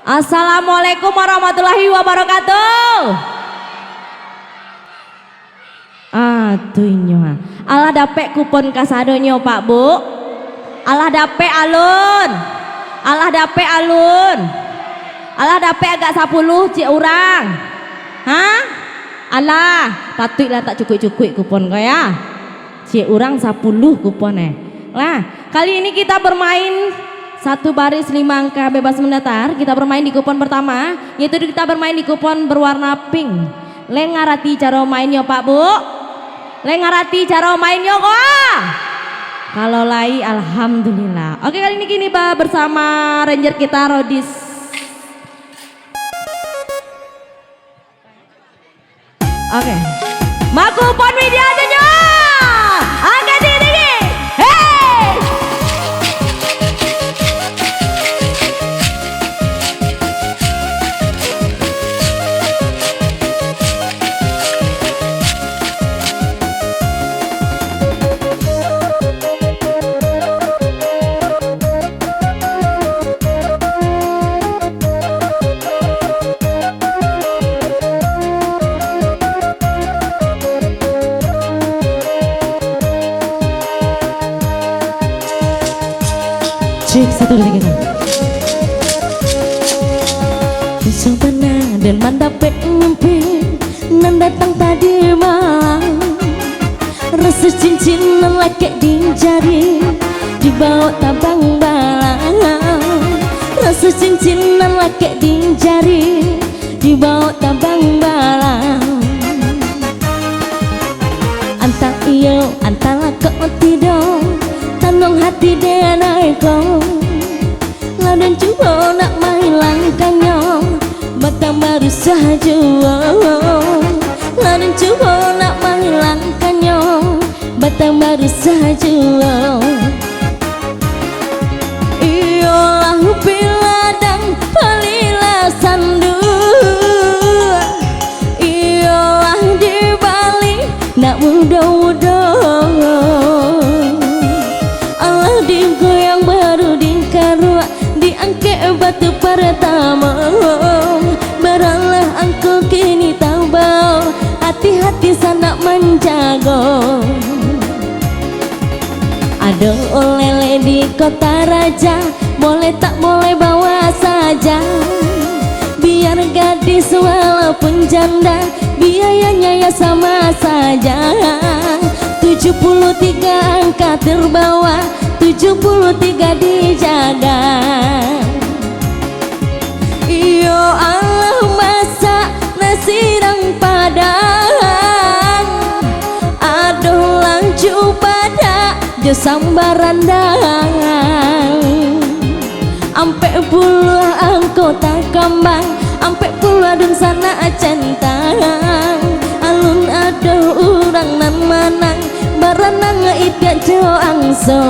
Assalamualaikum warahmatullahi wabarakatuh. Aduhnya, alah dapet kupon kasadonyo Pak Bu. Alah dapet alun. Alah dapet alun. Alah dapet agak 10 cik orang. Hah? Alah, patutlah tak cukup-cukup kupon kau ya. Cik orang 10 kupon Lah, kali ini kita bermain satu baris 5 angka bebas mendatar. Kita bermain di kupon pertama, yaitu kita bermain di kupon berwarna pink. Lengarati cara mainnya Pak Bu. Lengarati cara mainnya kok. Kalau lai alhamdulillah. Oke, kali ini gini bersama ranger kita Rodis. Oke. Makupon media aja. Angkat tinggi. Hey! Cek 1, 2, 3. Sempena dan mandapet mimpi nan datang tadi malam. Rasa cincin lelaki di jari dibawa tabang balang. Rasa cincin lelaki di jari dibawa tabang balang. Antang iyo antara kau tidur tanong hati dia naik kau. Ladan coba nak menghilangkannya, batang baru saja. Ladan coba nak menghilangkannya, batang baru saja. Iyalah biladang palilah sandu. Iyalah di Bali nak mudah-mudah. Allah digoyang baru dikarua diangkat batu pertama. Beralah engkau kini tabau, hati-hati sana menjaga. Ada oleh di kota raja, boleh tak boleh bawa saja. Biar gadis walaupun janda, biayanya ya sama saja. 73 angka terbawa, 73 dijaga. Iyo Allah masak nasi dan padang. Aduh lanjut pada jo sambaran dang. Ampe puluh angkota kambang, ampe puluh adun sana centang. Alun ada orang nan manang, baranang ipiak jo angso.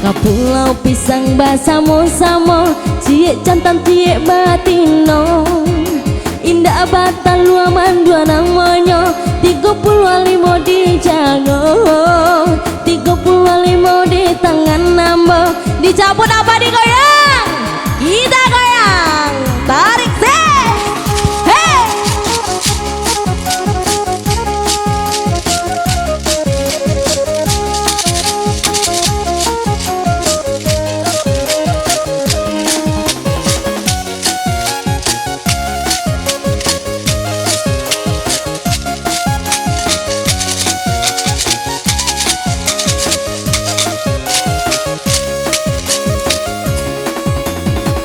Kapulau pisang basamo-samo, ciek jantan ciek batino. Indah batal luaman dua namanya, 35 dijago, 35 di tangan nambo. Dicabut apa digoyang? Kita goyang, tarik sih. Hey!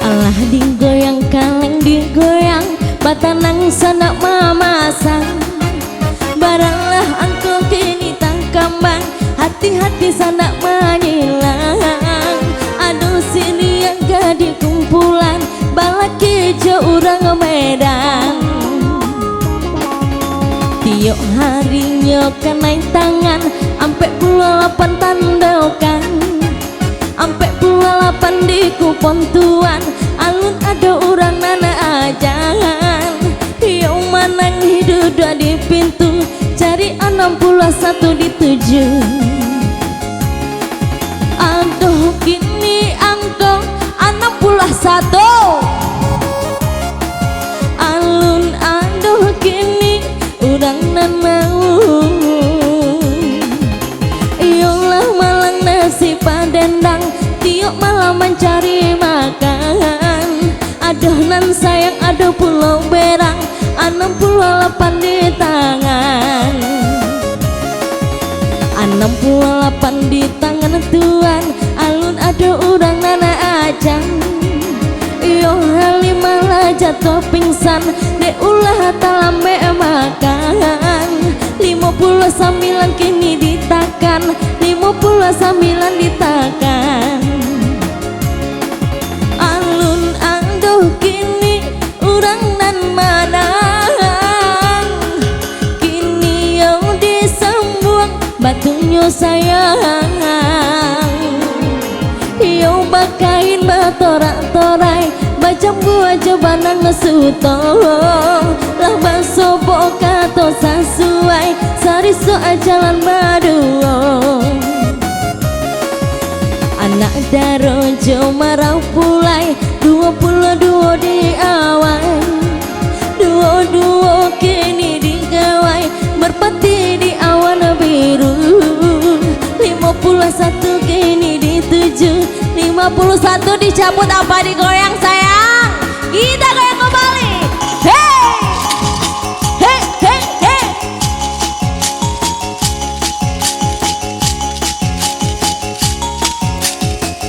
Allah digoyang kaleng digoyang, batanang sanak mamasan. Baranglah engkau kini tangkambang, hati-hati sanak menyilang. Aduh sini yang gadi kumpulan, balaki jo orang Medan. Tiap harinya kenai tangan, ampe 28 tandokan. Ampe 28 di kupon tuan, alun ada orang nana ajangan. Yang manang hidup dua di pintu, cari 61 di 7. Aduh kini angkong 60 mencari makan. Adonan sayang ada pulau berang 68 di tangan. 68 di tangan Tuhan. Alun ada urang nana ajang. Yo halimah jatuh pingsan de ulah talambe makan. 59 kini ditakan, 59 ditakan. Alun aduh kini urang dan manang. Kini yang disembuang batunya sayang. Yo bakain batorak-torai macam gua jebana ngesutong. Lah baso boka to sasuai sariso ajalan baduo. Anak darojo marau pulai 22 di awal. Duo kini digawai merpati di awan biru. 51 kini dituju, 51 dicabut apa digoyang sayang. Kita goyang kembali. Hey, hey, hey, hey.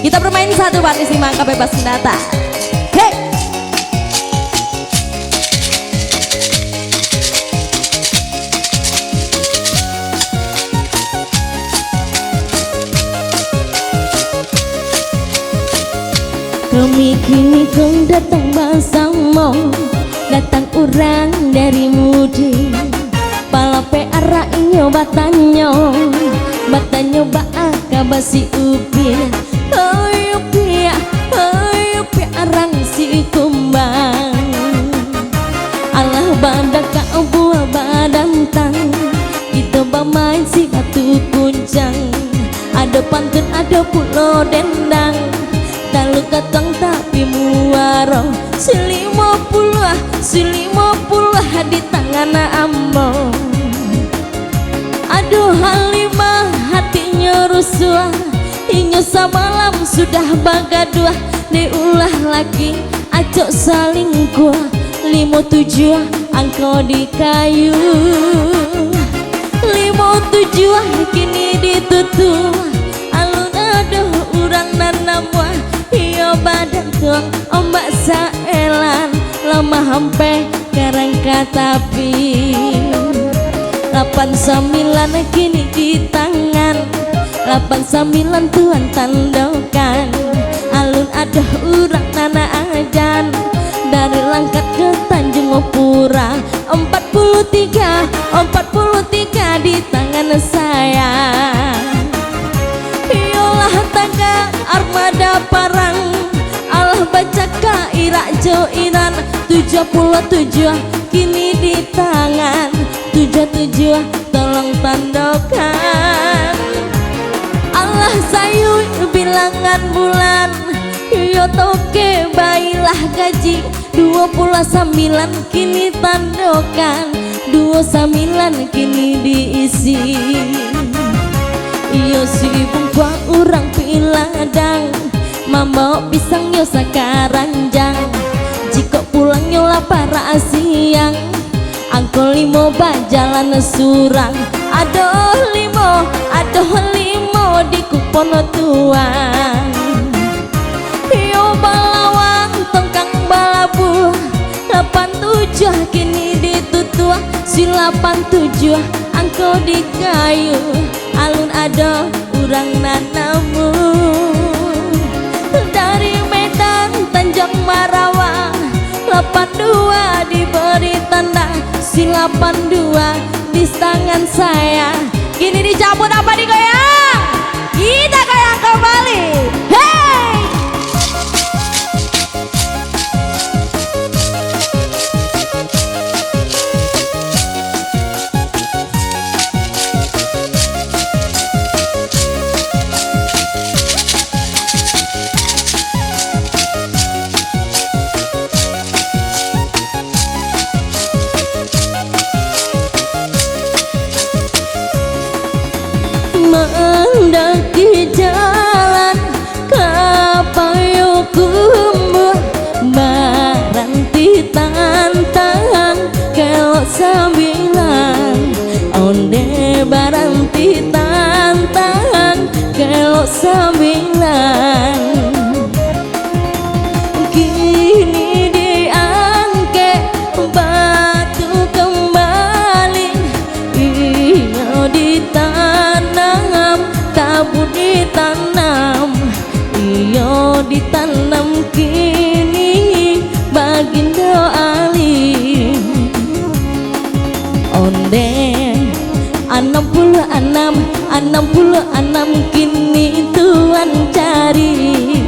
Kita bermain satu partisi mangka bebas senjata. Hey. Kami kini kong datang basamo, datang urang dari mudi. Palape arah inyo batanyo, batanyo baaka basi upin. Hoy upia arang si kumbang. Allah badak ka buah badantang, kita bamain si batu kuncang. Ada pantun ada pulau dendang. Dalu katang tapi muaro si 50 di tangan ambo. Aduh halimah hatinya rusuh. Inyo samalam sudah bagaduah. Diulah lagi acok saling kuah. 57 angko di kayu. 57 kini ditutup. Alun aduh urang nanamwah. Iyo badan tuang ombak saelan lama hampe karang katapi. 89 kini di tangan. 89 Tuhan tandokan. Alun ada urang nana ajan dari Langkat ke Tanjung Pura. 43 di tangan saya. Yolah taga armada parang. Allah baca kairak joinan. 77 kini di tangan. 77 tolong tandokan. Allah sayu bilangan bulan. Yo toke bayilah gaji. 29 kini tandokan. 29 kini diisi. Iyo sibuk gua urang piladang. Mambo pisang yo sakaranjang. Jika pulang yo lapar siang. Angkol 5 bajalan surang. Aduh 5 di kupon tuang. Yo balawang tongkang balabu. 87 kini ditutuah. Si 87 angko di kayu. Alun ada urang nanamu. Dari Medan Tanjung Marawa. 82 diberi tanda. Si 82 di tangan saya. Kini dicabut apa digoyang? Kita goyang kembali. Hey! kini bagindo alim onde 66 kini tuan cari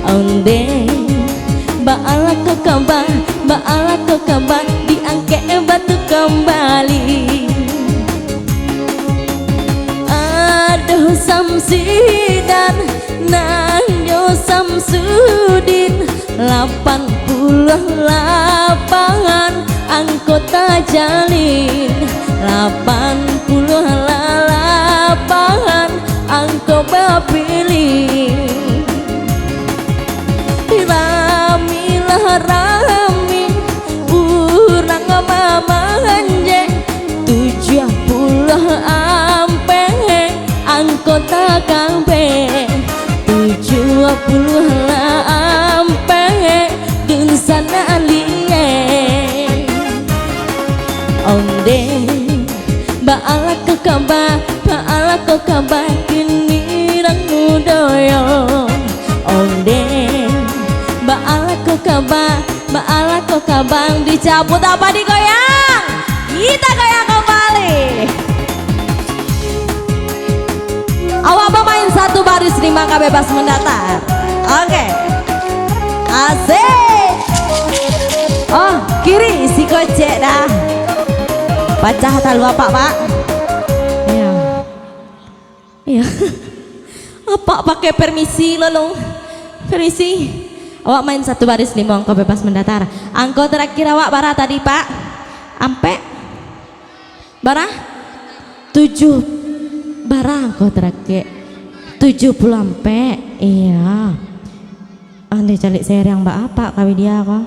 onde baala kau kabar diangkat batu kembali aduh Samsidan Nanyo Samsudin 88 anggota jalin 88 anggota pilih rami urang mamanje 70 ampe anggota kampe 70 ampe dun sana liye onde baala kau kabar kini rang mudoyo onde baala kau kabar dicabut apa digoyang kita goyang kembali awak pemain satu baris 5 angka bebas mendatar oke asik oh kiri si kocek dah pecah talu apa pak iya iya apa pakai permisi lolong permisi awak main satu baris 5 angka bebas mendatar angka terakhir awak bara tadi pak ampe bara 7 bara angka terakhir 70 ampe iya ande calik serang mbak apa kawi dia kok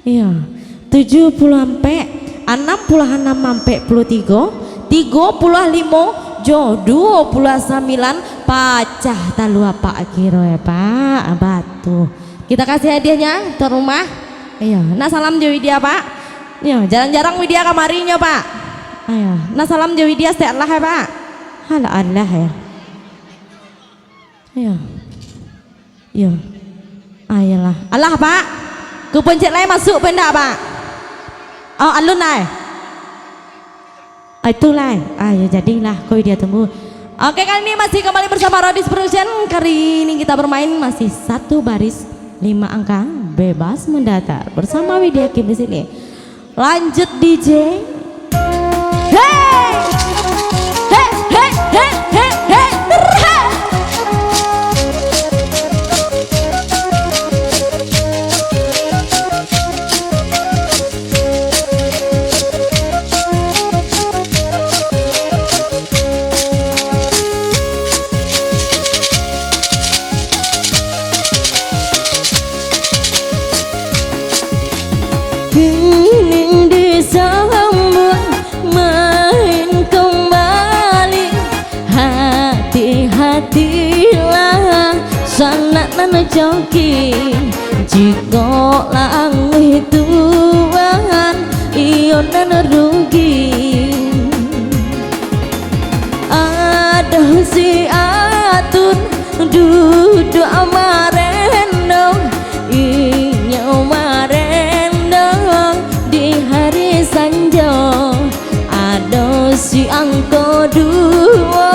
iya 70 ampe 66 ampe 33 35 jo 29 pacah talu apa kiro ya pak batu kita kasih hadiahnya ke rumah iya nah salam jawi dia pak iya jarang-jarang Widya kamarinya pak iya nah salam jawi dia setiap lah ya pak hala Allah ya iya iya ayolah Allah pak kupon cek lain masuk pendak pak oh alun naik itulah ayo jadilah koi dia tunggu oke kali ini masih kembali bersama Rodis Production kali ini kita bermain masih satu baris 5 angka bebas mendatar bersama Widya Kim di sini lanjut DJ hey hey hey hey hey hey disambut main kembali hati-hatilah sanak nana joki jika langit Tuhan iyo nana rugi ada si atun duduk amarendong inyo marendong di hari sanjo ada si angko duo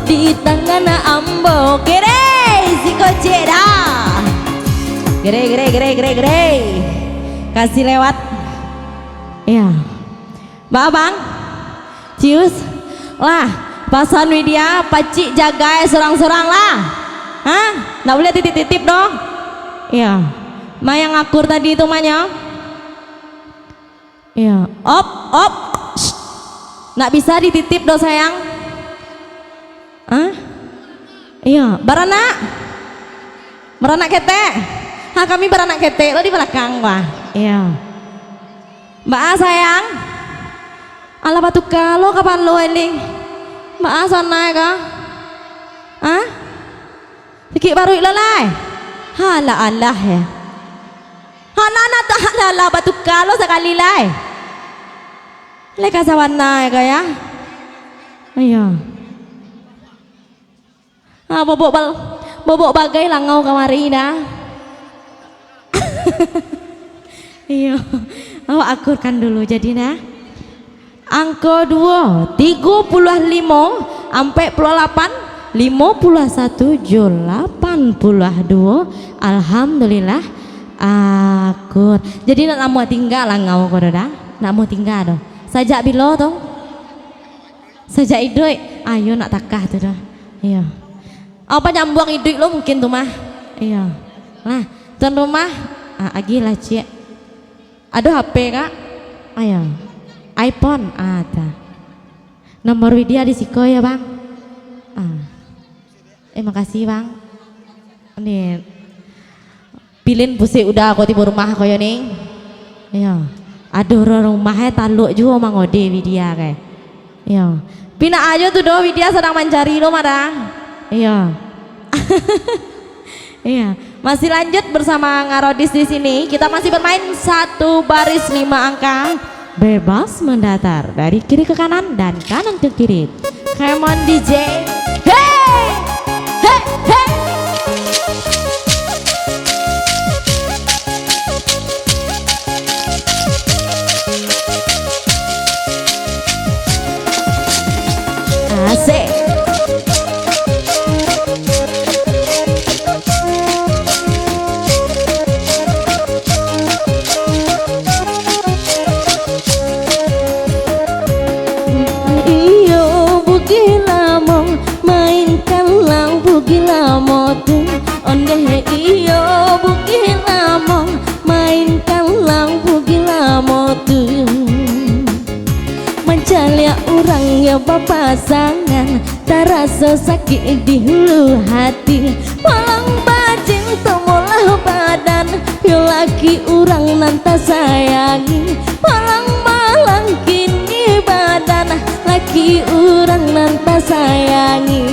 di tangan ambo kere si kocek dah gere kasih lewat ya babang cius lah pasan Widya pacik jaga sorang-sorang lah hah nggak boleh titip-titip dong ya ma yang akur tadi itu manya ya op nggak bisa dititip do sayang hah iya beranak ketek ha kami beranak ketek lo di belakang wah iya mbak sayang ala batu kalau kapan lo eling mbak sana ya kah hah sikit baru ilalai hala Allah ya hala tak hala batu kalau sekali lai leka sawana ya kah ya iya bobok bobok bagai langau kamari dah. Iya, oh akurkan dulu jadi nah. Angka 2 35 sampai 8 51 82. Alhamdulillah akur. Jadi nak mau tinggal langau kau dah. Nak mau tinggal dah. Sajak bilo tu. Sajak idoi. Ayo nak takah tu dah. Iya. Apa nyambung idoi lo mungkin tu mah. Iya. Nah, tuan rumah agi lah cik. Ada HP kak? Ayo. iPhone ada. Nomor Widya di siko ya bang. Makasih bang. Nih. Pilin pusing udah aku tiba rumah kau nih. Iya. Aduh rumahnya taluk juga mang ode Widya kayak. Iya. Pina aja tuh do Widya sedang mencari lo madang. Iya. Iya. Masih lanjut bersama Ngarodis di sini. Kita masih bermain 1 baris 5 angka. Bebas mendatar dari kiri ke kanan dan kanan ke kiri. Come on DJ. Hey! Hey! Hey! Asik. Onde iyo buki lamo mainkan lang buki lamo tuh mencalia orang ya pasangan terasa sakit di hulu hati malang bajing temulah badan yo laki orang nanta sayangi malang kini badan laki orang nanta sayangi.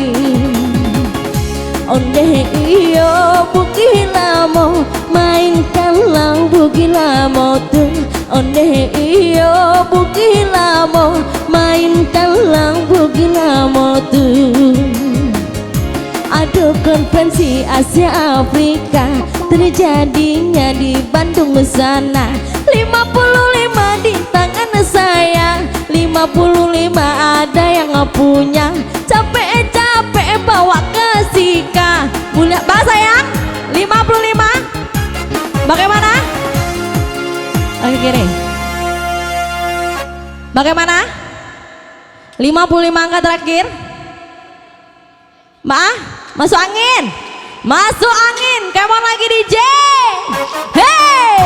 Onde iyo buki lamo mainkan lang buki lamo tuh. Onde iyo buki lamo mainkan lang buki lamo tuh. Aduh konferensi Asia Afrika terjadinya di Bandung sana. 55 di tangan saya, 55 ada yang punya. Capek bawa ke Sika. Mulia bahasa sayang 55. Bagaimana? Oke kiri. Bagaimana? 55 angka terakhir. Masuk angin. Masuk angin. Come on lagi DJ. Hey!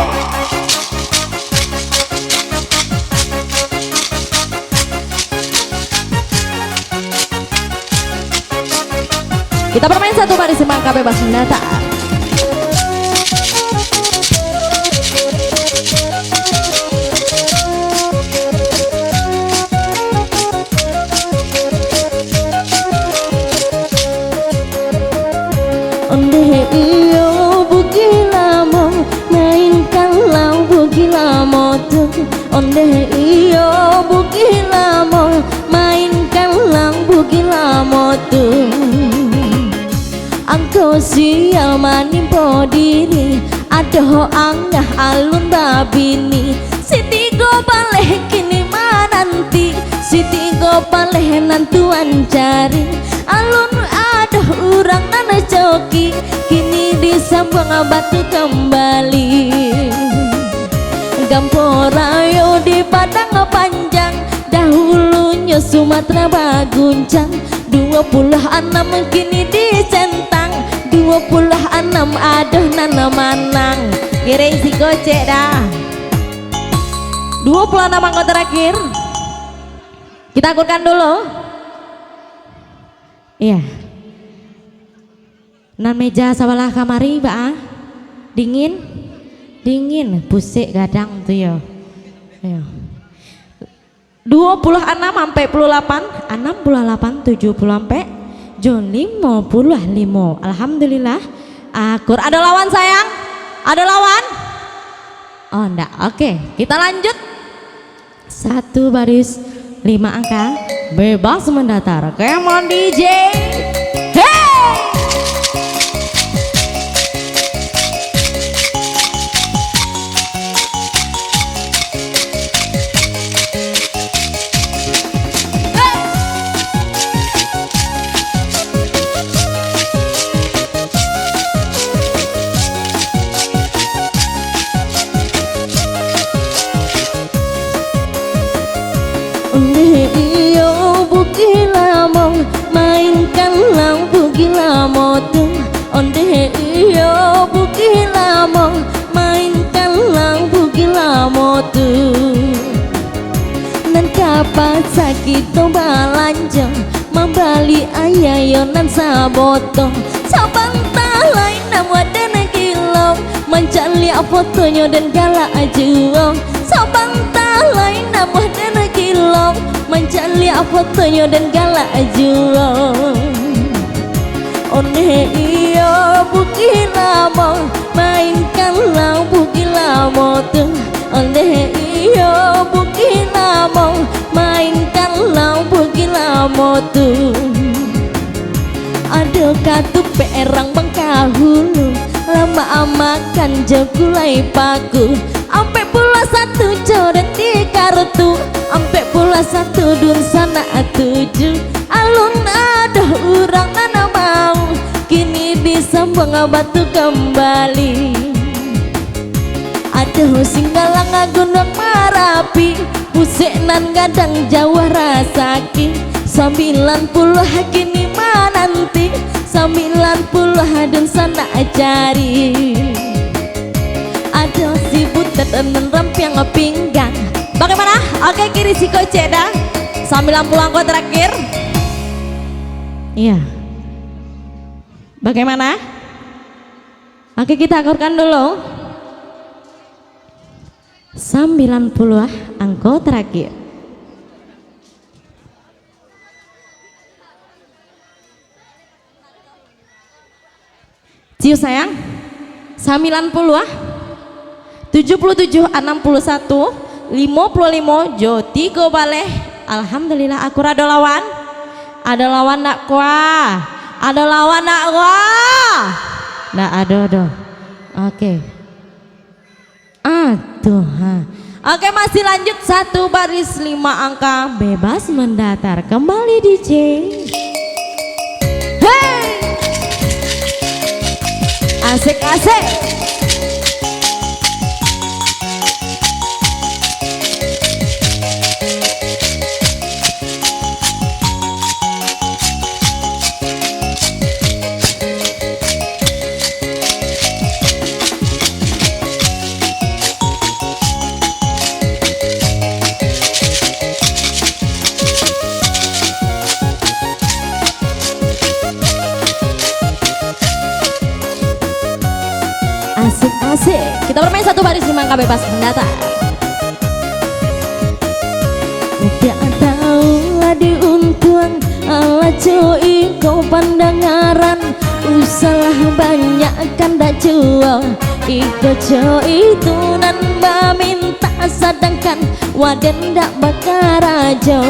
Kita bermain 1 baris 5 angka bebas mendatar. Onde iyo buki lamo mainkan lang buki lamo tuh. Onde iyo buki lamo mainkan lang buki lamo tuh. Angko sial manimpo diri adoh angah alun babini. Siti go baleh kini mananti, Siti go baleh nantuan cari. Alun adoh urang nana coki, kini disambung batu kembali. Gamporayo di Padang panjang, dahulunya Sumatera baguncang. 26 kini dicentang, 26 aduh nana manang. Kira si gocek dah. 26 angka terakhir. Kita akurkan dulu. Iya. Nan meja sebelah kamari mbak. Dingin pusik gadang tuh ya. 26 sampai 68, 68 70 sampai 55. Alhamdulillah akur. Ada lawan sayang? Ada lawan? Oh enggak. Oke, kita lanjut. 1 baris 5 angka bebas mendatar. Come on DJ. Hey! iyo buki lamo mainkanlah buki lamo tuh nan kapan sakit to balanjo membali ayayo nan saboto sabang talai nama dan kilo mencari fotonya dan gala ajuang sabang talai nama dan kilo mencari fotonya dan gala ajuang one iyo buki lamo mainkanlah buki lamo tuh one iyo buki lamo mainkanlah buki lamo tuh aduh katu perang bangkahulu lama makan jogulai paku ampe pula satu coret di kartu ampe pula satu dun sana tujuh alun ada urang nana mau kini disambung batu kembali aduh singgalang gunung Marapi musik nan gadang Jawa rasaki 90 kini nanti 90 dan sana cari aduh si butet dan rampiang pinggang bagaimana? Oke kiri si koceda 90 angkot terakhir iya bagaimana? Oke kita akurkan dulu 90 angkot terakhir ciu sayang 90 77 61 55 Joti go baleh alhamdulillah aku ada lawan nak kuah ada lawan nak kuah nah aduh oke aduh oke masih lanjut satu baris 5 angka bebas mendatar kembali DJ asik-asik asik kita bermain satu baris 5 angka bebas mendatar udah tahu di untuang ala cuy kau pandangaran usalah banyak kan dak jual iko cuy itu nan minta sedangkan waden dak bakar aja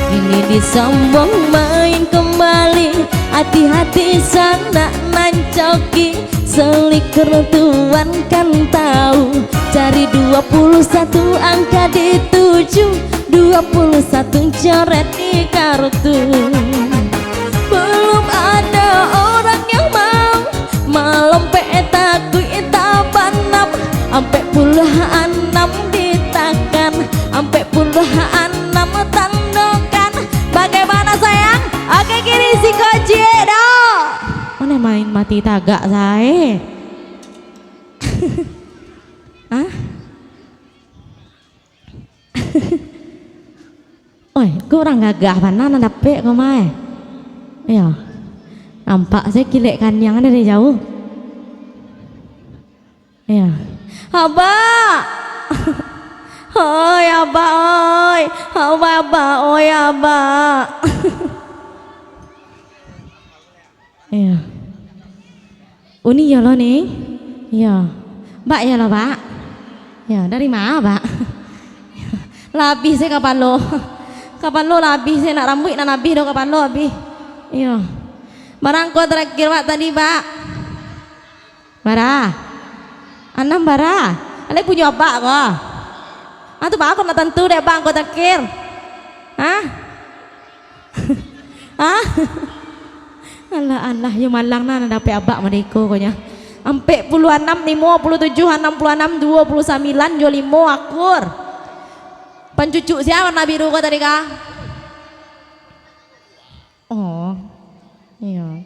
ini disambung main kembali hati-hati sana nancoki selikur tuan kan tahu cari 21 angka di 7 21 coret di kartu belum ada orang yang mau malam petaku itabanam ampe puluhan 6 ditakan ampe puluhan 6 tandokan bagaimana sayang oke kiri si kociedo mana main mati tagak saya ah oi kurang gagah mana dapet kau mai iya nampak saya kilek kan yang ada dari jauh iya abah oi abah oi abah oi abah iya uni ya lo nih iya mbak ya lo pak ya dari mana pak labih saya kapan lo labih saya nak rambut nak nabih do kapan lo labih iya barangko terakhir pak tadi pak bara anam bara ale punya apa kok antu pak aku nak tentu deh bang ko terakhir hah hah Allah yang malang na dapat abak mereka konya ampe puluhan 6 57 66 29 jolimo akur pencucuk siapa warna biru kok tadi kah oh iya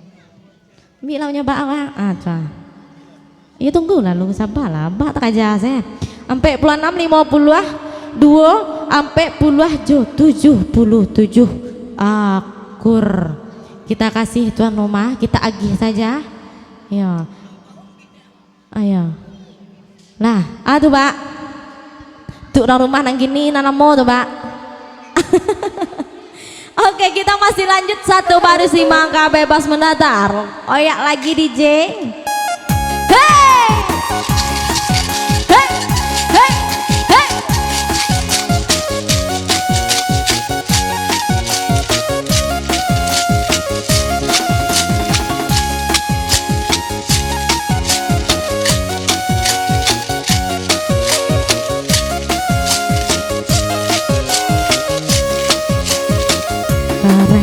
Bilangnya bak apa? Aca. Ya tunggu lah lu sabarlah, bak tak aja saya. Sampai puluh 6 50 2 sampai puluh 77 akur. Kita kasih tuan rumah, kita agih saja. Ya. Ayo. Lah, tuh Pak. Tuh orang rumah nang gini nanamo tuh Pak. Oke, kita masih lanjut satu baru si mangka bebas mendatar. Oyak lagi DJ. Hey! Hey! Hey! Hey!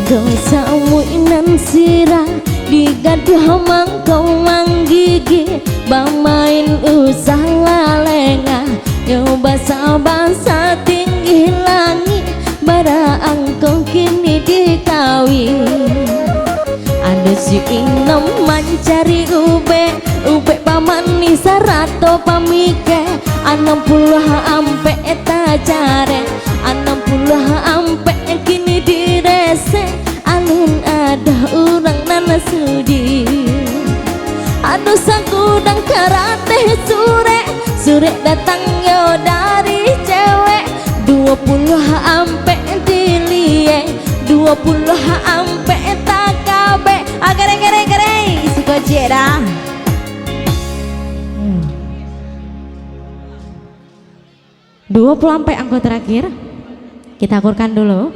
Dosa muinan sirah digaduh mangkau manggigi bamain usah lalengah nyoba basa tinggi langit baraang kau kini dikawin ada si inem mencari ube pamani sarato pamike 60 ampe tajare 60 ampe kini direse alun ada urang nana sudi aduh sangkudang karate sure datang yo dari cewek 20 ampe dilie 20 ampe takabe agare suka jera 20 sampai angka terakhir kita akurkan dulu.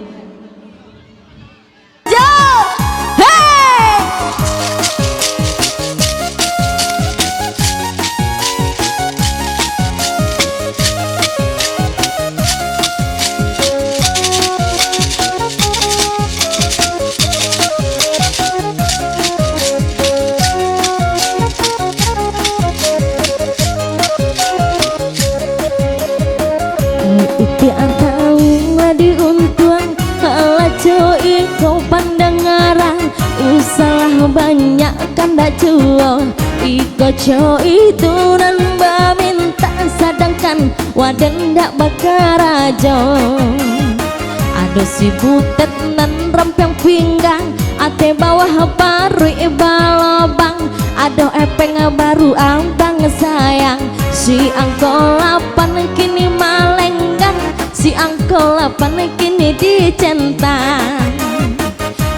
Usalah banyak kan dak cuo iko itu nan minta sedangkan waden dak bakarajo aduh si butet nan rempeng pinggang ate bawah baru balobang aduh epeng baru ambang sayang si angkol 8 kini malenggan si angkol 8 kini dicentang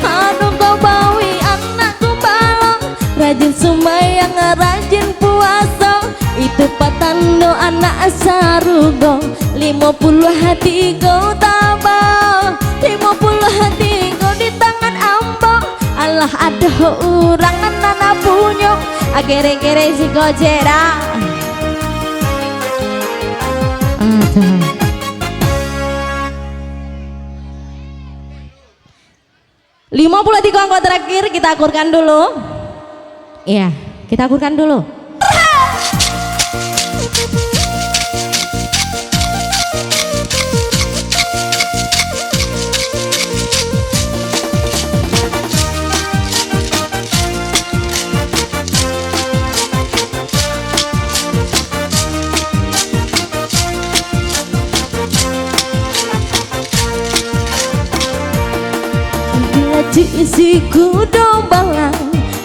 aduh kau bawi anakku balong rajin sembahyang rajin puasa itu patando anak sarugo 50 hati kau tabah 50 hati kau di tangan ambo Allah ada orang anak punya agere-gere si gojera 53 angka terakhir kita akurkan dulu. Iya, kita akurkan dulu. si kudo balang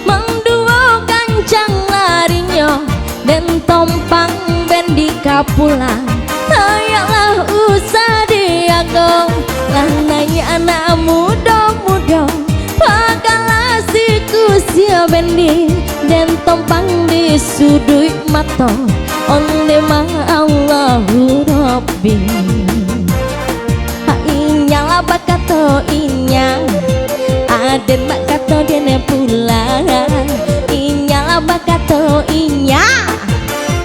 mangduo kancang larinya dan tompang ben di kapulang hayaklah usah diagong lah nanya anak muda-muda pakalah si kusia bendi dan tompang di sudut mata onde mang Allahu Rabbi inya bakato inya aden bakato dene pulang inya bakato inya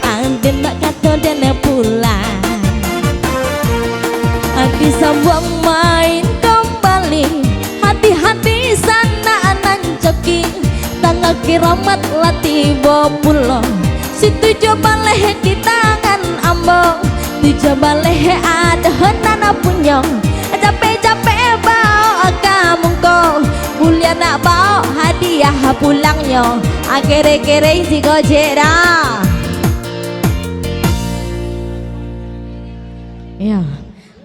aden bakato dene pulang hati sambung main kembali hati-hati sana nancoki tanggal kiramat lati pulau situ coba leh kita kan ambo tu coba leh ada henana punyong capek-capek bawa kamu kau mulia nak bawa hadiah pulangnya kere-kere si gojek dah. Ya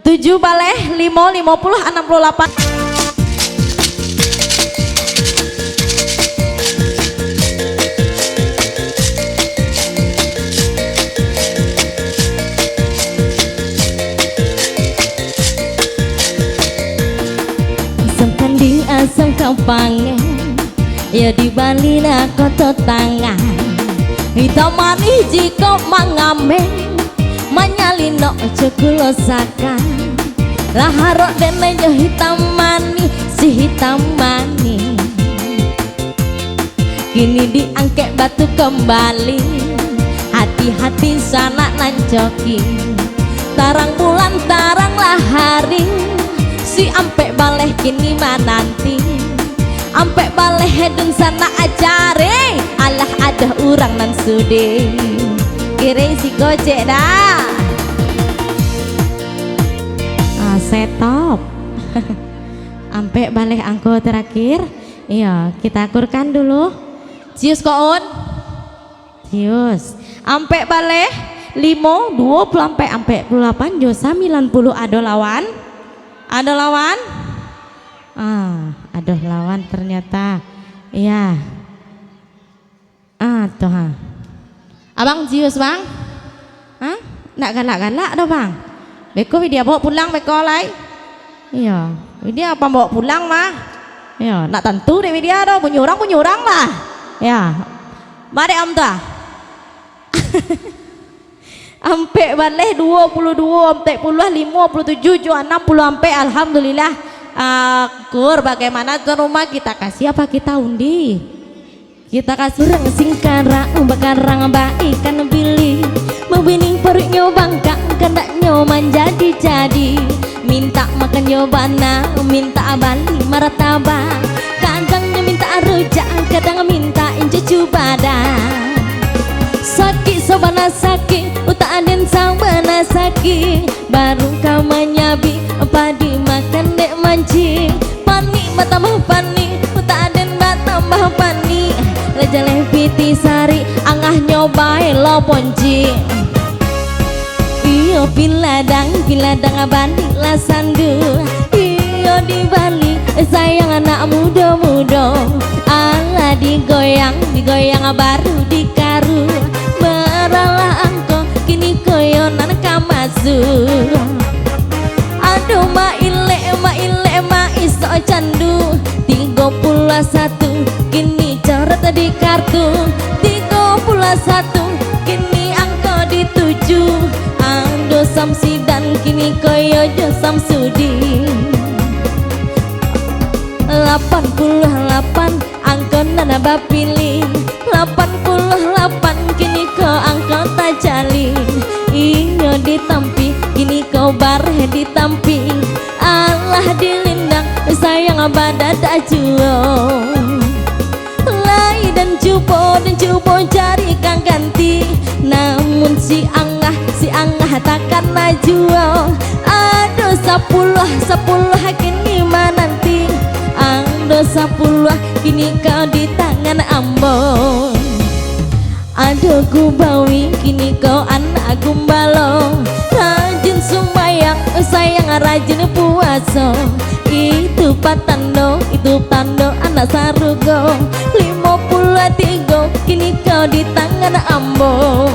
7 baleh 5 50 68. Asam kau pangen ya di Bali na koto tangan hitam manis jika mangame manyalino cekulo saka laharok denenya hitam manis si hitam manis kini diangkat batu kembali hati-hati sana nancoki tarang bulan tarang lahari si ampe baleh kini nanti ampe baleh hedun sana acare alah ada orang nan sude kira si gojek dah setop ampe baleh angko terakhir. Iya kita akurkan dulu cius koon cius ampe baleh 5 20 ampe 48 josa 90 ado lawan. Ada lawan? Aduh lawan ternyata. Iya. Tuh ha. Abang jius bang? Hah? Nak galak-galak dah bang. Beko dia bawa pulang beko lai. Iya. Dia apa bawa pulang mah? Iya. Nak tentu deh dia dah punyurang lah. Ya. Mari am dah. Ampe baleh 22 ampe puluh 57 jo 60 ampe alhamdulillah. Kur bagaimana tuan rumah kita kasih apa kita undi kita kasih orang singkara bakarang baik kan pilih membining perutnya bangka kendaknya menjadi minta makan nyobana minta bali martabak kadangnya minta rujak kadang minta incu badan sakit sobana sakit utak aden sabana sakit baru kau menyabi padi makan dek mancing panik batambah panik utak aden batambah panik raja lempiti sari angah nyobain lo ponci iyo piladang abadi lasandu iyo di Bali sayang anak muda ala digoyang baru dikaru beralah angko kini koyonan kamasu aduh maile iso candu 31 kini coret di kartu 31 kini angko dituju aduh Samsidan kini koyo jo Samsudi 88 angko nana bapili 88 kini kau angko tajalin iyo ditampi kini kau bareh ditampi Allah dilindang sayang badat ajuo lai dan cupo cari kang ganti namun si angah takkan najuo aduh 10 kini mananti aduh 10 kini kau di tangan ambon aduh kubawi kini kau anak gumbalo rajin sumbayang sayang rajin puasa itu patando anak sarugo 53 kini kau di tangan ambon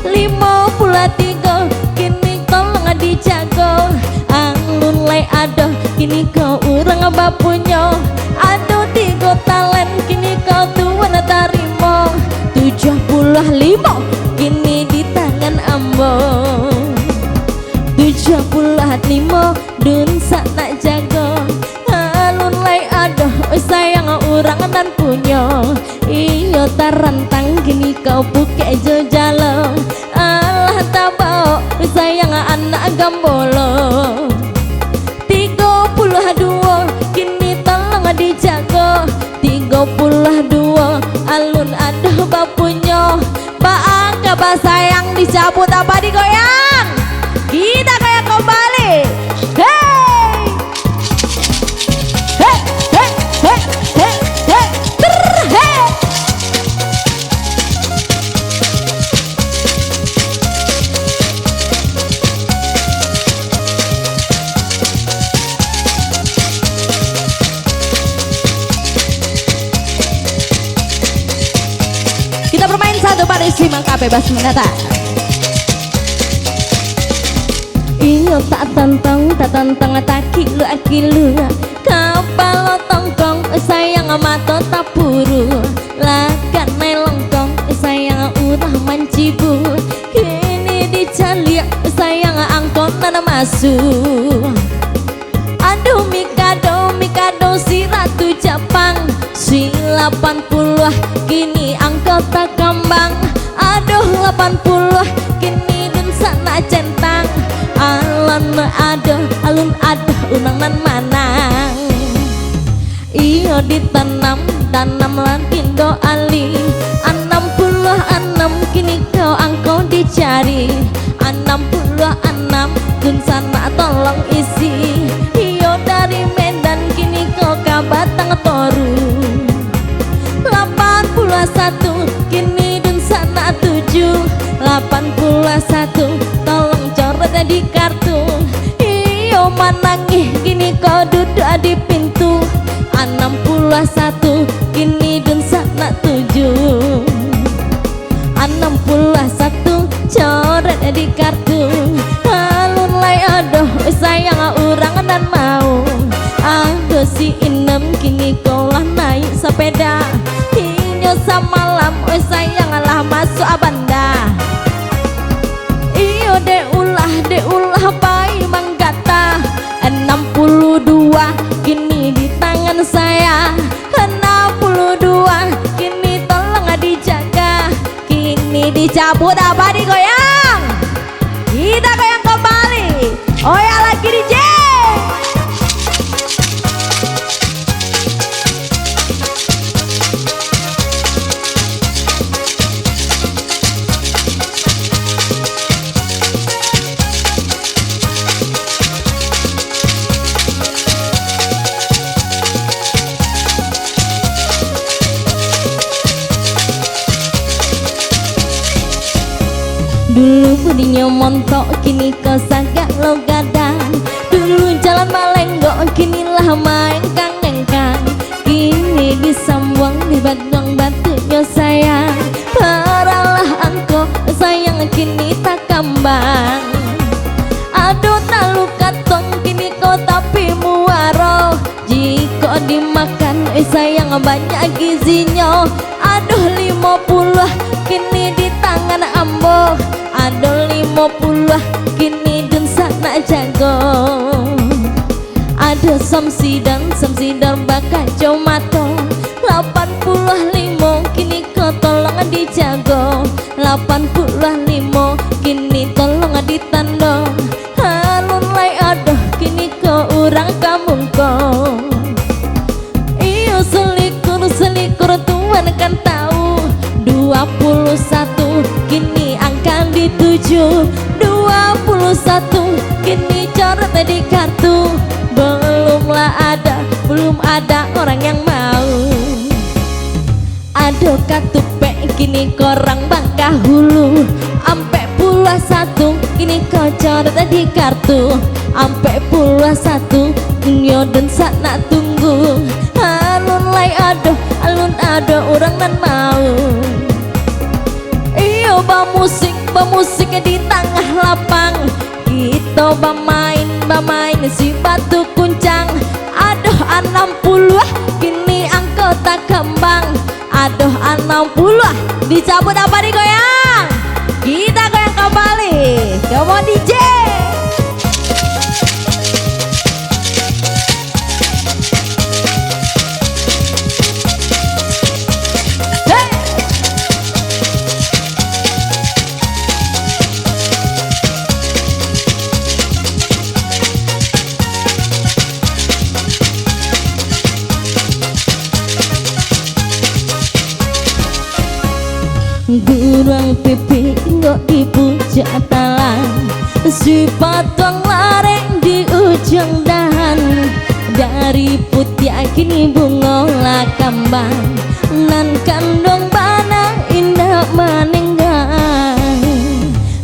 53 kini tolong dijago anggun lay adoh kini kau urang bapunya aduh 3 talen kini kau tuan tarimo 75 kini di tangan ambon 75 dun sana jago alun lay adoh sayang urang dan punya iyo tarantang kini kau buke jojalo Allah tabau sayang anak gambolo 32 kini tolong dijago 32 alun adoh bapunya Angga sayang dicabut apa digoyang kita kayak kembali hey hey hey hey hey hey Kita bermain satu baris maka bebas mendatang. Iyo tak tantang tak kilu kapal tongkong sayang mata tak puru lakan longkong sayang udah mancibu kini dicaliak sayang angkotan masuk. Aduh Mikado si ratu Jepang si 80 kini angkota kambang. Aduh 80 kini dan sana centang alun ada unangan manang. Iyo ditanam lagi do ali 66 kini kau angkau dicari 66 dun sana tolong isi. Iyo dari Medan kini kau ke Batang Toru 81 kini dun sana 7 81 tolong coret di kartu. Iyo manangih kini kau duduk di pintu 61 kini dun sana 7 61 coret di kartu. Alun lay aduh sayang orang dan mau. Aduh si inem kini kau lah naik sepeda. Inyo samalam sayang lah masuk abanda. Iyo de ulah pai manggata 62 kini di tangan saya 62 kini tolong dijaga. Kini dicabut apa digoyang. Kita goyang kembali. Oh ya lagi DJ. Dulu budinya montok kini kau sagak lo gadang. Dulu jalan malenggok kini lah main kang-engkang. Kini disambung di batang batunya sayang. Paralah angko sayang kini tak kambang. Aduh tak luka tong kini kau tapi muaro. Jika dimakan sayang banyak gizinya. Aduh 50 kini di tangan ambo. Aduh 50 kini dan sana jago. Aduh samsidan bakal comato 85 kini kau tolong dijago. 85 kini tolong ditandong. Alun lay aduh kini kau orang kampung kau. Iyo selikur Tuhan kan tahu 21 kini angka di 7 21 kini coret di kartu. Belum ada orang yang mau. Aduh katupe kini korang bangka hulu ampe puluh 1 kini kau coret di kartu. Ampe puluh 1 dunia dan sana tunggu. Alun ada orang nan mau. Iyo bamusik di tengah lapang. Kita bamain si batu kuncang. Aduh 60 kini angkota kembang. Aduh 60 dicabut apa digoyang. Kita goyang kembali. Come on DJ. Durang pipi nggak dipuja talang. Si patang lareng di ujung dahan. Dari putih kini bunga lah kambang. Nan kandung bana indah manenggang.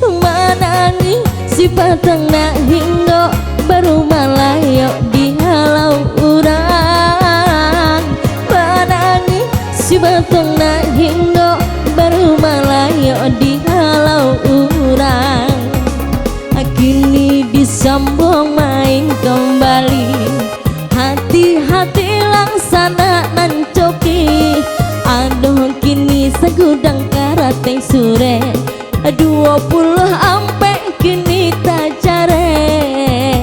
Manani si patang nak hingga baru malayok di halau urang. Manani si patang nak hingga baru disambung main kembali. Hati-hati laksana nan coki, aduh kini segudang karate sure 20 ampe kini tak care,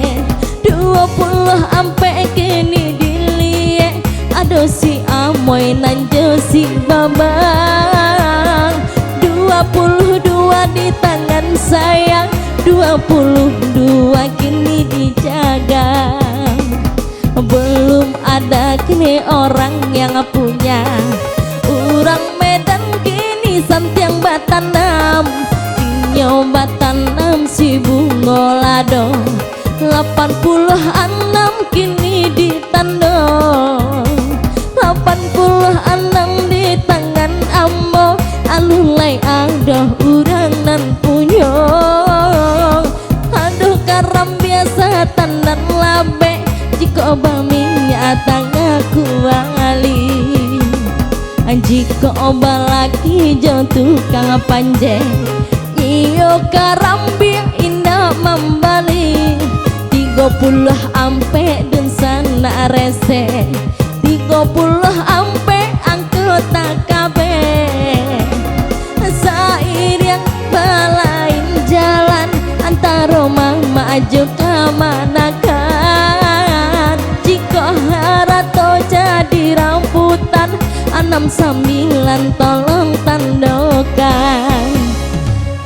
20 ampe kini dilie. Aduh si amoy nan si babang, 22 di tangan sayang, 22 kini dijaga. Belum ada kini orang yang punya, orang Medan kini santiang batanam, tinyo batanam si bungolado. 86 kini ditandong, 86 di tangan ambo. Alulai adoh urang nan punyo, aduh karam biasa tandan labe, jika baminya tangaku wali. Jika oba lagi jauh tukang panje, iyo karambi indah membalik. 30 ampe dan sana rese, 30 ampe anggota kabe. Sairing balain jalan antara maju ke manakan. Jika harato jadi rambutan 69 tolong tandokan.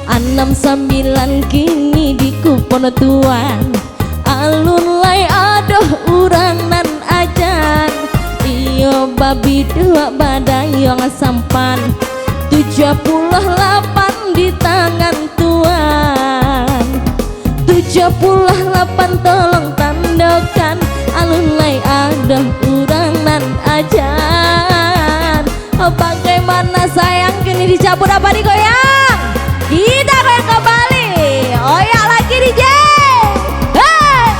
69 kini di kupon tuan, alun lai aduh urang nan ajan. Iyo babi dua badai yang sampan, 78 di tangan tuan, 78 tolong tandokan. Alun lai aduh urang nan ajan. Bagaimana sayang kini dicabut apa digoyang? Kita goyang kembali. Oh ya lagi DJ. Hey!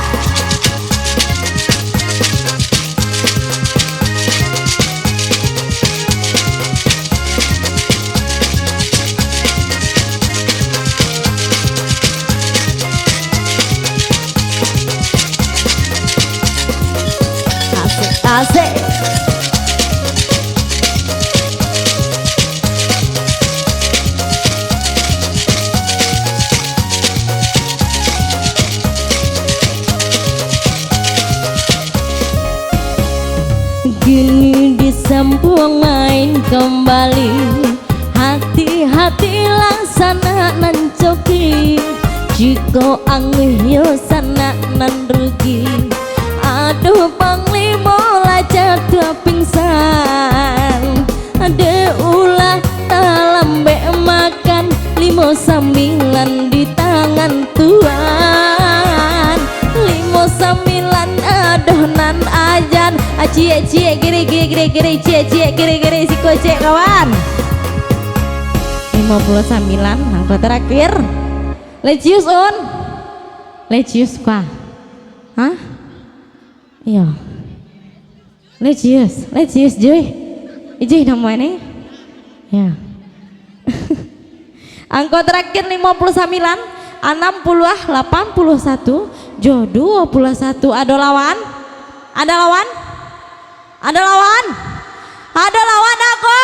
Asik, asik. Kini disambung main kembali. Hati-hati laksana nan coki, jika angin yo sana nan rugi. Aduh panglima lajak dua pingsan, ada ulah talambe makan. 59 di tangan tuan, 59 adonan ajan. Cie giri cie si kocek kawan. 59 angka terakhir. Lecius on, lecius kwa, hah? Iya, lecius Joy namanya. Ya. Angka terakhir 59, 60, 81, jo 21. Ada lawan? Ada lawan? Ada lawan? Ada lawan aku.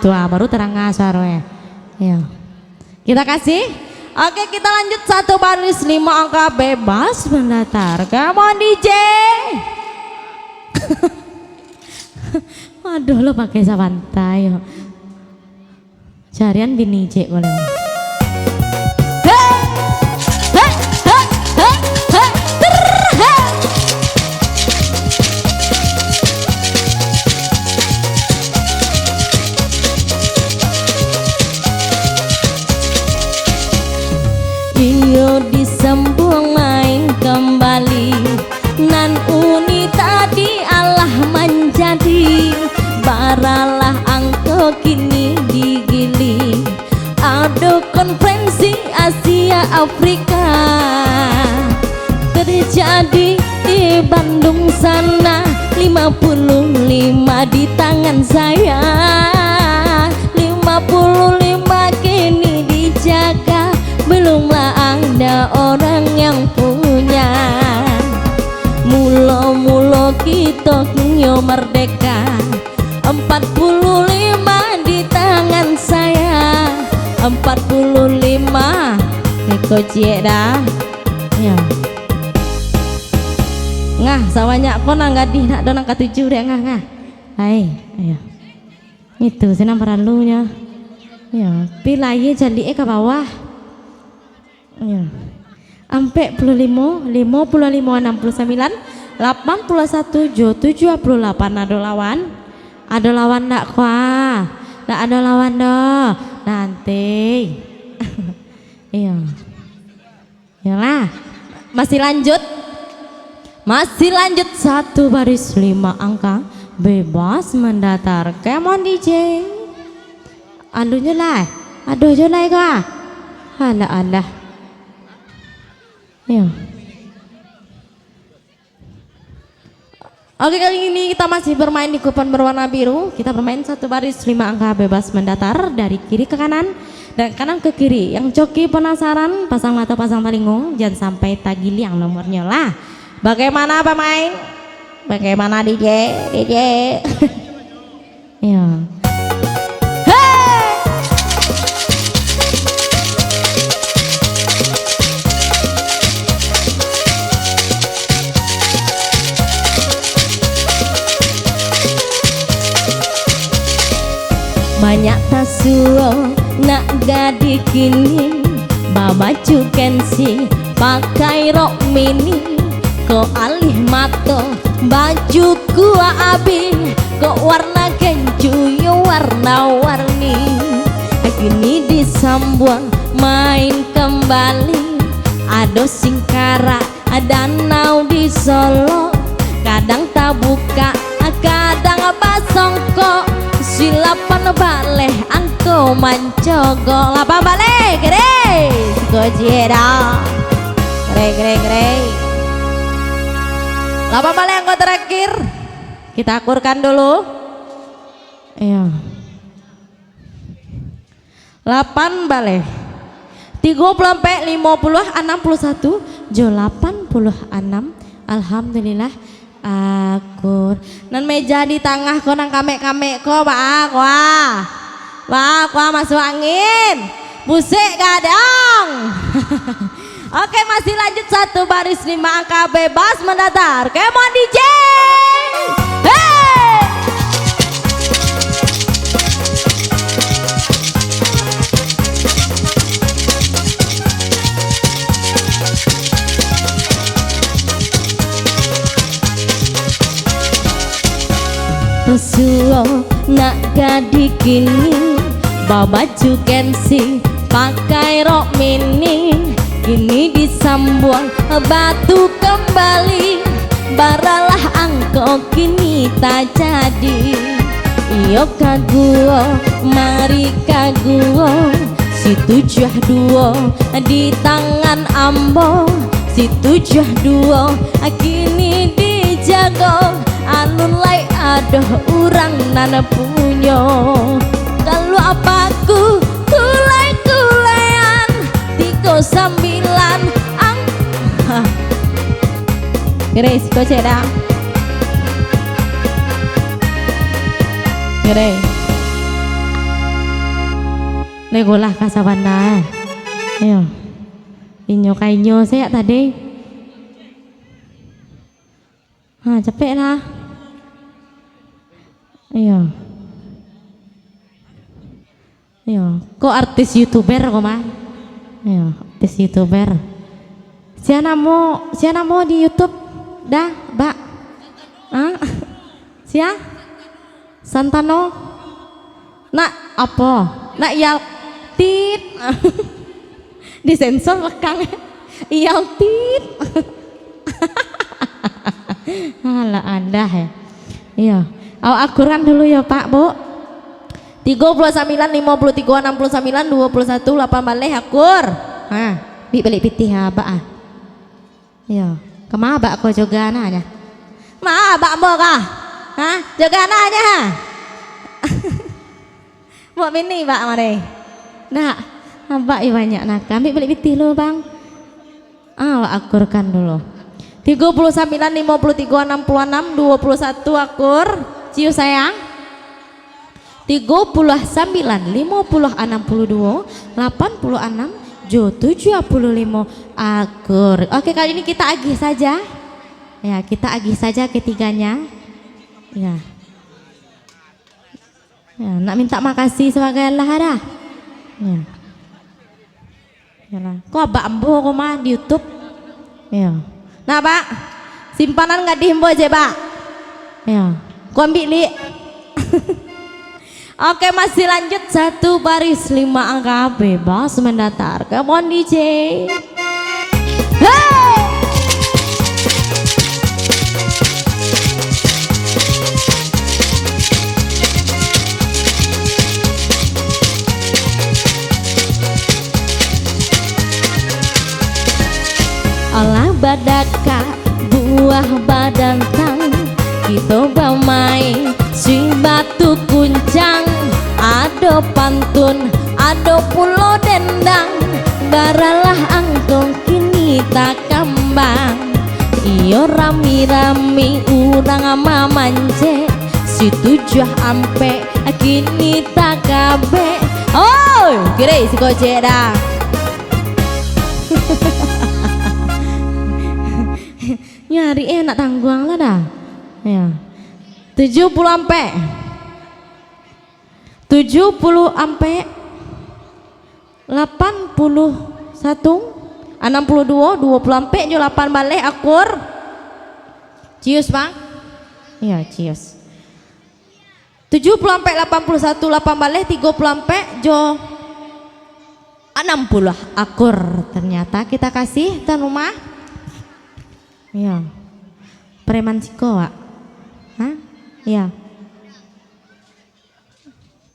Tuh baru terang ngasar ya. Kita kasih. Oke, kita lanjut 1 baris 5 angka bebas mendatar. Come on DJ. Waduh lo pakai sabantai. Carian bini cek boleh. Iyo disambung main kembali, nan uni tadi Allah menjadi. Baralah angko kini digili, ada konferensi Asia Afrika terjadi di Bandung sana. 55 di tangan saya, 55 kini dijaga. Belumlah ada orang yang 45 Niko cie dah ya ngah sawanya ko nang gadih nak do nang katujuh deh ngah hai ayo itu senang peralunya ya pilih jadi ke bawah ya ampe 55 55 69 81 78 ada lawan ndak kuah ndak ada lawan doh nanti iya yalah masih lanjut satu baris 5 angka bebas mendatar kemon DJ aduh lah kah alah ya oke, kali ini kita masih bermain di kupon berwarna biru. Kita bermain satu baris 5 angka bebas mendatar dari kiri ke kanan dan kanan ke kiri. Yang coki penasaran, pasang mata pasang telingo, jangan sampai tagih yang nomornya lah. Bagaimana pemain? Bagaimana DJ? Ya. Banyak tasuo nak gadi kini babaju kensi pakai rok mini ko alih mato baju gua abi ko warna kencu yo warna-warni kini disambuang main kembali ado singkara danau di Solo kadang tak buka kadang basongko silapan baleh angko mancogo lapa baleh gede gojira gere lapa baleh angko terakhir kita akurkan dulu iya 8 baleh 30 sampai 50 61 jo 86 alhamdulillah akur nan meja di tengah ko nang kamek ko wah masuk angin busik kadang oke masih lanjut satu baris 5 angka bebas mendatar kemon DJ hey! Suo nak gadi kini babaju kensi pakai rok mini kini disambuang batu kembali baralah angko kini tak jadi iyo kaguo mari kaguo si 72 di tangan ambo si 72 kini dijago alun lai ada orang nana punyo kalau apaku kulai-kulaian 39 ang Grace ko ceda Grace legolah kasabana ayo inyo kainyo saya tadi capek lah iya kok artis youtuber kok mah iya artis youtuber siapa mau di YouTube dah mbak siapa Santano nak apa nak Yaltit disensor lekang Yaltit alah anda ya iya akurkan dulu ya Pak Bu 39 53 69 21 8 baleh akur balik pitih abak iya kemana abak kau juga nanya ma abak mau kah jaga nanya mau ini Pak mari nah abak banyak nak ambil balik pitih lo Bang akurkan dulu 39 53 66 21 akur ciu sayang 39, 50, 62, 86, Jo 75 akur. Oke, kali ini kita agih saja. Ya, kita agih saja ketiganya. Ya. Ya, nak minta makasih sebagai Allah ada. Ya. Yalah. Kok abak ambo kok mah di YouTube. Ya. Nah, Pak. Simpanan nggak dihimbo aja, Pak. Ya. Kok ambil li. Oke, masih lanjut 1 baris 5 angka bebas mendatar. Come on DJ. Hey! Olah badaka buah badantang kita bamai si batu kuncang ado pantun ado pulo dendang baralah angkong kini tak kembang iyo rami-rami urang ama manje si 7 ampe kini tak kabe. Oh kira si kocek dah. Nyari enak tangguang lah dah. Ya. 70 ampe 70 ampe 81 62 20 ampe jo 8 balik akur. Cius bang. Ya cius. 70 ampe 81 8 balik 30 ampe jo 60 akur. Ternyata kita kasih tuan rumah. Ya. Preman siko, Wak. Hah? Ya.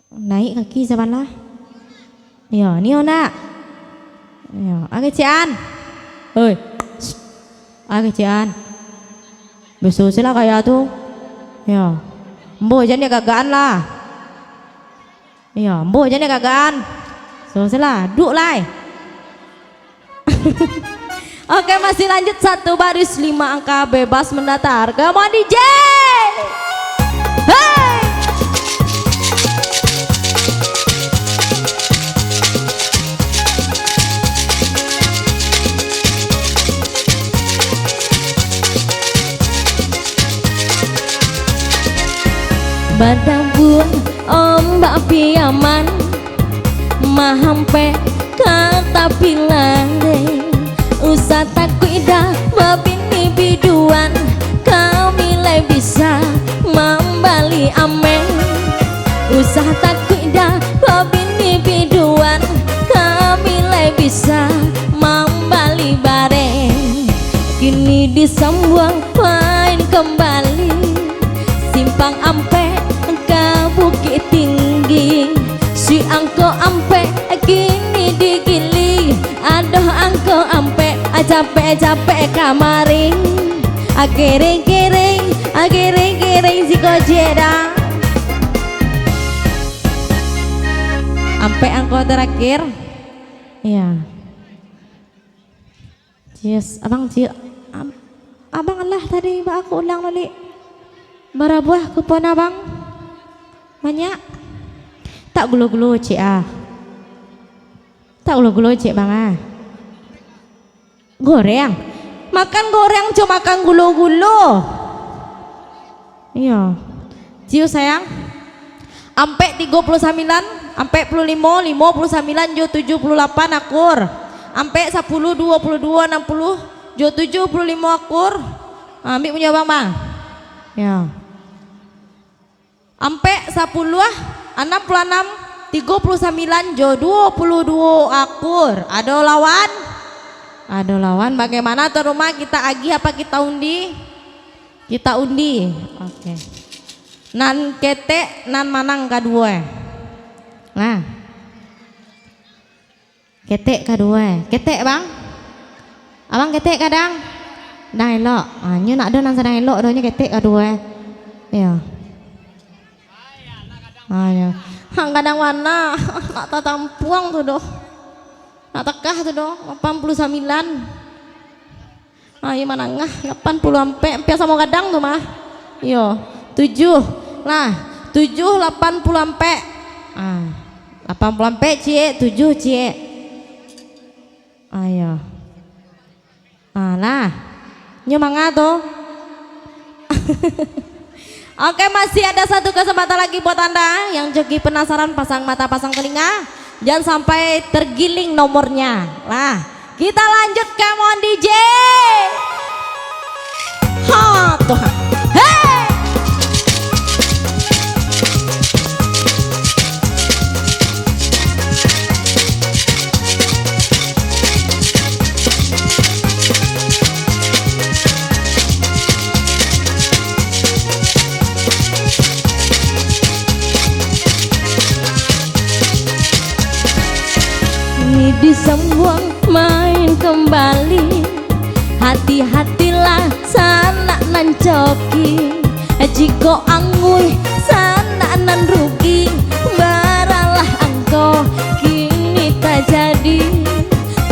Naik kaki sebelah. Ya, ni ona. Ya, agak cian. Hei. Agak cian. Besok sila kayak tuh. Ya. Mbo jangan gagaan lah. Ya, mbo jangan gagaan. So sila, duduk lah. Oke, masih lanjut 1 baris 5 angka bebas mendatar. Come on DJ. Hey! Badabun ombak piaman mahampe kata pilande usah takut dah babini biduan kami le bisa membali amen usah takut dah babini biduan kami le bisa membali bareng kini disambung main kembali simpang ampe ke bukit tinggi si angko ampe kini digili aduh angko ampe capek-capek kamaring akhirnya-kering si kojeda ampe angko terakhir ya yes abang cio abang Allah tadi aku ulang lagi barabuah kupon abang banyak tak gulu-gulu cik tak gulu-gulu cik bang goreng makan goreng cuma makan gulu-gulu iya ciu sayang ampe 39 ampe 55 59 jo 78 akur ampe 10 22 60 jo 75 akur ambil punya bang ya ampe 10 66 39 jo 22 akur ada lawan bagaimana tuan rumah kita agih apa kita undi oke nan ketek nan manang kedua nah ketek kedua ketek bang abang ketek kadang dah elok nyu nak do nan sedang elok donya ketek kedua ya ya kadang warna nak tatampuang tuh doh nak tekah tuh doh 89 ayo mana ngah 80 ampe sama kadang tuh mah yo 7 nah 7 80 ampe. 80 ampe cie 7 cie. Ayo. Nah. Nyemangat tuh. Oke, masih ada satu kesempatan lagi buat Anda yang joki penasaran, pasang mata, pasang telinga. Jangan sampai tergiling nomornya. Lah, kita lanjut, come on DJ. Ha, Tuhan. Hey! Disambung main kembali, hati-hatilah sana nan coki, jiko angui sana nan rugi, baralah angko kini tak jadi,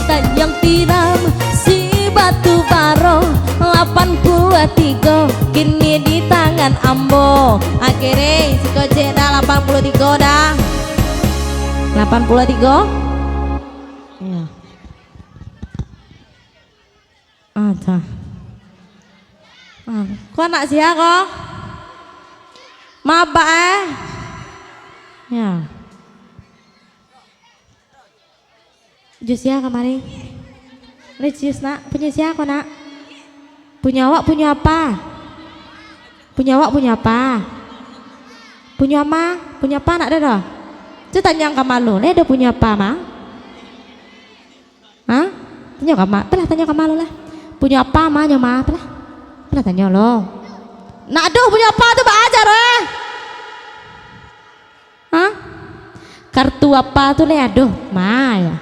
tajam tiram si batu baro, 83 kini di tangan ambo. Akhirnya si kocek dah 83 dah 83. Ada. Kok nak sia kok? Maba ya. Jus ya kemarin. Jus nak, punya siapa nak? Punya awak punya apa? Punya awak punya apa? Punya ama? Punya apa nak dah? Itu tanya kamu lu, le ada punya apa mah? Hah? Tanya kamu, pelah tanya kamu lu lah. Punya apa mah nyama pelah? Pelah tanya lo. Nak aduh punya apa tuh Pak ajar Hah? Kartu apa tuh le aduh mah ya.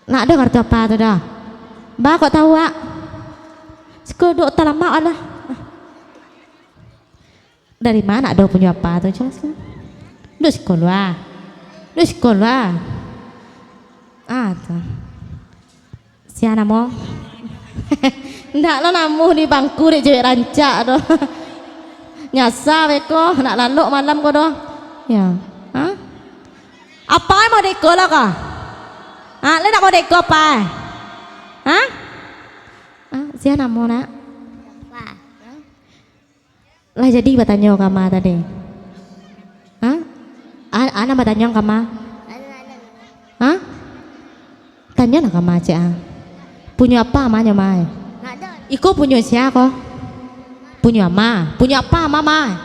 Nak ada kartu apa tuh dah? Mbak kok tahu ah? Sekodok terlama Allah. Dari mana ada punya apa tuh jelaskan? Lu sekolah. Lu sekolah. Tuh. Si anak mau? Ndak lo namu di bangku di cewek rancak doh. Nyasa beko, nak lalu malam kau doh. Ya. Hah? Apa yang mau deko lah kah? Le nak mau deko apa? Hah? Si anak mau nak? Lah jadi bertanya kamu tadi. Hah? Anak bertanya kamu? Hah? Tanya nak kamu aja. Punya apa amanya mai? Iko punya siapa? Punya ama. Punya apa mama?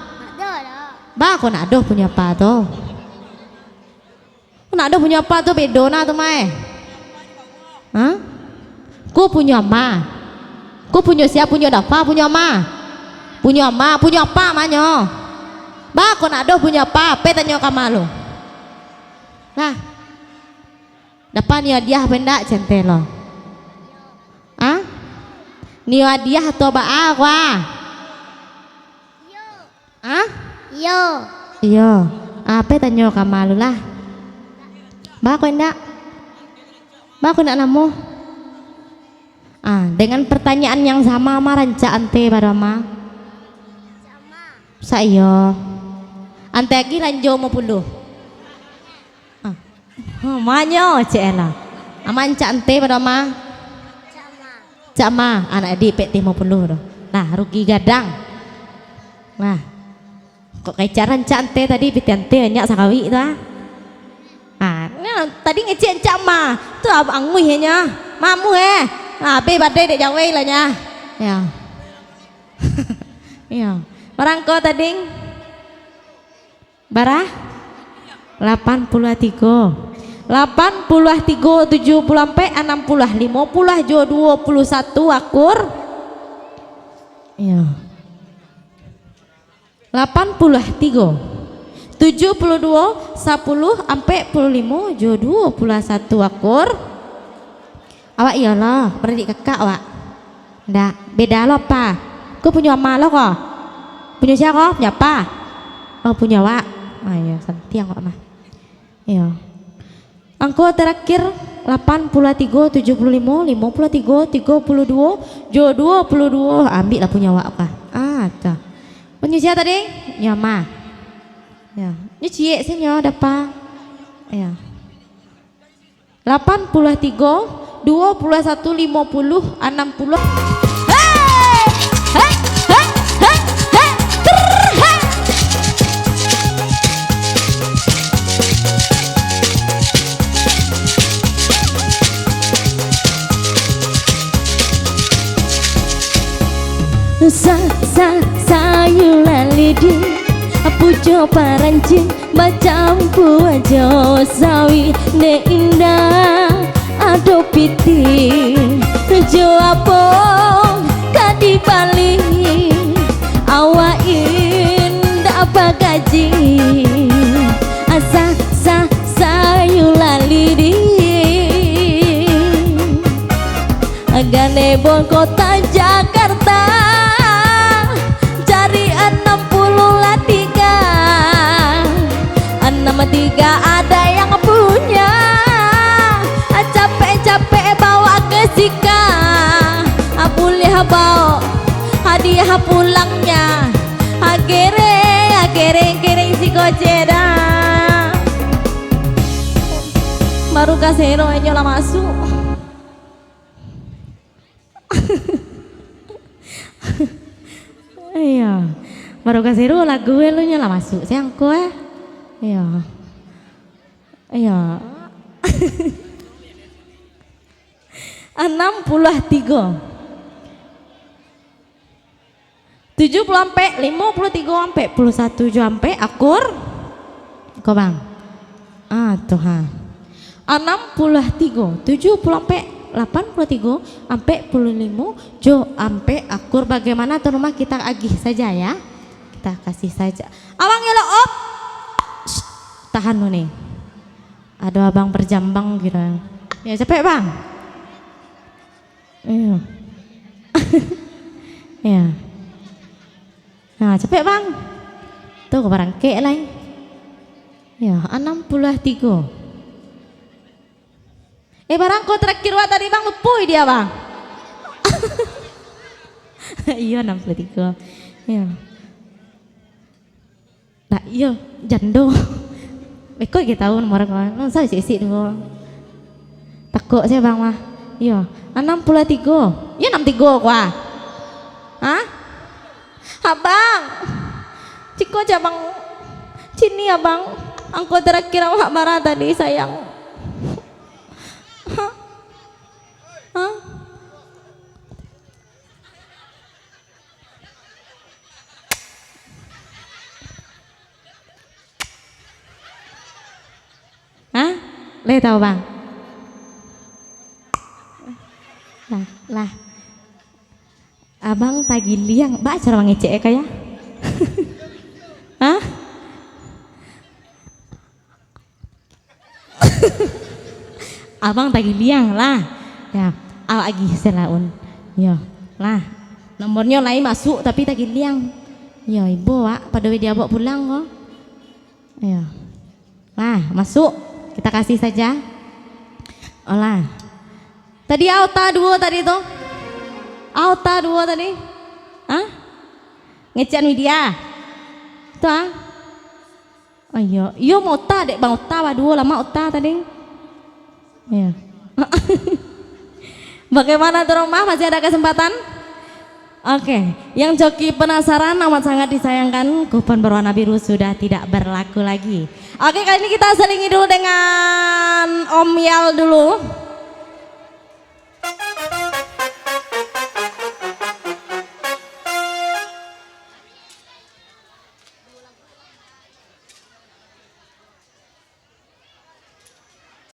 Ba kau nak ada punya apa tuh? Nak ada punya apa tuh bedona tuh mai? Hah? Ku punya ama. Ku punya siapa? Punya apa? Punya ama. Punya ama. Punya apa amanya? Ba kau nak ada punya apa? Tanya kamu lo. Nah. Depan dia pendak centelo. Ni hadiah atau ba wa? Yo. Yo. Apa tanya kamu lu lah? Ba kau ndak? Ba kau nak namu? Dengan pertanyaan yang sama rancak ante pada ma. Saya. Ante lagi lanjut mau puluh. Manyo cela. Amanca ante pada ma. Cama anak di PT 50 doh. Nah, rugi gadang. Nah. Kok kayak cara cante tadi PT nyak sakawi itu tadi ngecek cama. Tu abang mu nya. Mamu be badai dek jawai lah nya. Ya. Ya. Barang kau tadi barah 83 70 ampe 60 50 jo 21 akur ya 83 72 10 ampe 15 jo 21 akur awak iyalah beradik kakak awak ndak beda lo apa ku punya ama lo kok punya siapa punya apa punya awak ya santiang kok mah ya. Angko terakhir 83 75 53 32 jo 22 ambil lah punya wak apa tuh punya siapa tadi nyama Ya, ini cie sih nyo dapat. Ya. 83, 21, 50, 60. Hei! Hei! Hei! Hei! Hei! Hei! Sayulan lidi pujo parancing macampu aja sawi ne indah ado piti jo apong kadi bali awa indah bagaji asa sayulan lidi agane bon kota Jakarta cari 63 ada yang punya capek-capek bawa ke Sika boleh bawa hadiah pulangnya agere si koceda baru kasero nyola masuk. Iya, baru kasero lagu lu nyola masuk sayang kue. Iya. Iya. 63 70 sampai 53 sampai 51 sampai akur kok bang tuh ha 63 70 sampai 83 sampai 55 jo sampai akur bagaimana tuh rumah kita agih saja ya kita kasih saja abang yelo op tahan lu nih ada abang perjambang gitu ya capek bang iya ya nah capek bang tuh ke barangke lain ya 63 barangku terakhir wah tadi bang lepui dia bang iya 63 ya nah iya jando kok kita tahu nomor kawan saya sih dulu takut saya bang mah iya 63 iya 63 kuah hah abang ciko aja bang sini ya bang angkot terakhir awak marah tadi sayang hah hah hah le tahu bang lah abang tagi liang mbak cara ngecek kayak hah abang tagi liang lah ya awak lagi selaun ya lah nomornya lain masuk tapi tagi liang ya ibu wak pada dia bawa pulang kok ya lah masuk kita kasih saja olah tadi auta 2 tadi tuh auta 2 tadi hah ngecek media tuh ah oh iya mau ta dek bang auta 2 lama auta tadi ya bagaimana tuh rumah masih ada kesempatan oke yang joki penasaran amat sangat disayangkan kupon berwarna biru sudah tidak berlaku lagi oke kali ini kita selingi dulu dengan Om Yal dulu